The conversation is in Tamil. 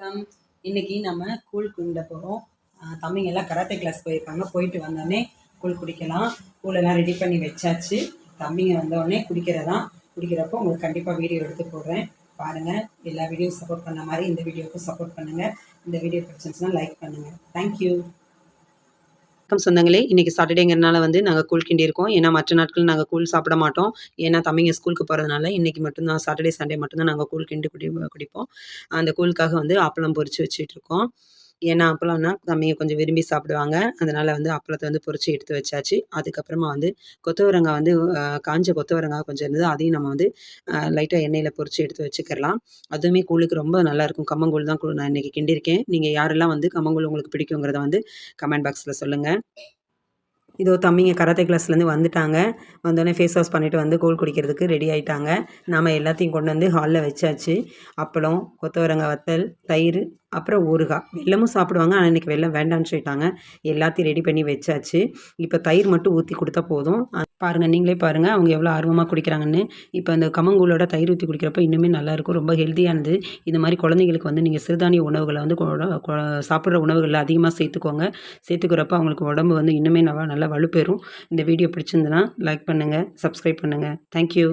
வணக்கம். இன்னைக்கு நம்ம கூழ் குடிக்க போகிறோம். தம்பிங்க எல்லாம் கராத்தே கிளாஸ் போயிருக்காங்க. போயிட்டு வந்தோடனே கூழ் குடிக்கலாம். கூழெல்லாம் ரெடி பண்ணி வச்சாச்சு. தம்பிங்க வந்தோடனே குடிக்கிறப்போ உங்களுக்கு கண்டிப்பாக வீடியோ எடுத்து போடுறேன். பாருங்கள். எல்லா வீடியோ சப்போர்ட் பண்ண மாதிரி இந்த வீடியோவுக்கும் சப்போர்ட் பண்ணுங்கள். இந்த வீடியோ பிடிச்சிருந்துச்சுன்னா லைக் பண்ணுங்கள். தேங்க்யூ. வணக்கம் சொந்தங்களே. இன்றைக்கி சாட்டர்டேங்கிறனால நாங்கள் கூழ் கிண்டியிருக்கோம். ஏன்னா மற்ற நாட்கள் நாங்கள் கூழ் சாப்பிட மாட்டோம். ஏன்னா தம்பிங்க ஸ்கூலுக்கு போகிறதுனால இன்றைக்கி மட்டும்தான் சாட்டர்டே சண்டே மட்டும்தான் நாங்கள் கூழ் கிண்டி குடிப்போம். அந்த கூழுக்காக அப்பளம் பொரித்து வச்சுட்ருக்கோம். ஏன்னா அப்பளம்னா தம்பிங்க கொஞ்சம் விரும்பி சாப்பிடுவாங்க. அதனால் அப்பளத்தை பொரித்து எடுத்து வச்சாச்சு. அதுக்கப்புறமா கொத்தவரங்காய் காஞ்ச கொத்தவரங்காய் கொஞ்சம் இருந்தது. அதையும் நம்ம லைட்டாக எண்ணெயில் பொரித்து எடுத்து வச்சுக்கலாம். அதுவுமே கூழுக்கு ரொம்ப நல்லாயிருக்கும். கம்மங்கூழ் தான் நான் இன்றைக்கி கிண்டியிருக்கேன். நீங்கள் யாரெல்லாம் கம்மங்கூழ் உங்களுக்கு பிடிக்குங்கிறத கமெண்ட் பாக்ஸில் சொல்லுங்கள். இதோ தம்பிங்க கராத்தே கிளாஸ்லேருந்து வந்துட்டாங்க. வந்தோடனே ஃபேஸ் வாஷ் பண்ணிவிட்டு கூழ் குடிக்கிறதுக்கு ரெடி ஆகிட்டாங்க. நாம் எல்லாத்தையும் கொண்டு ஹாலில் வச்சாச்சு. அப்பளம், கொத்தவரங்காய் வத்தல், தயிர், அப்புறம் ஊறுகாய். வெல்லமும் சாப்பிடுவாங்க. ஆனால் இன்றைக்கி வெல்லம் வேண்டான்னு சொல்லிட்டாங்க. எல்லாத்தையும் ரெடி பண்ணி வச்சாச்சு. இப்போ தயிர் மட்டும் ஊற்றி கொடுத்தா போதும். பாருங்கள், நீங்களே பாருங்கள் அவங்க எவ்வளோ ஆர்வமாக குடிக்கிறாங்கன்னு. இப்போ அந்த கம்மங்கூழோட தயிர் ஊற்றி குடிக்கிறப்ப இன்னுமே நல்லாயிருக்கும். ரொம்ப ஹெல்த்தியானது. இந்த மாதிரி குழந்தைங்களுக்கு நீங்கள் சிறுதானிய உணவுகளை சாப்பிட்ற உணவுகளில் அதிகமாக சேர்த்துக்கோங்க. சேர்த்துக்கிறப்ப அவங்களுக்கு உடம்பு இன்னுமே நல்லா வலுப்பெறும். இந்த வீடியோ பிடிச்சிருந்துன்னா லைக் பண்ணுங்கள், சப்ஸ்கிரைப் பண்ணுங்கள். தேங்க்யூ.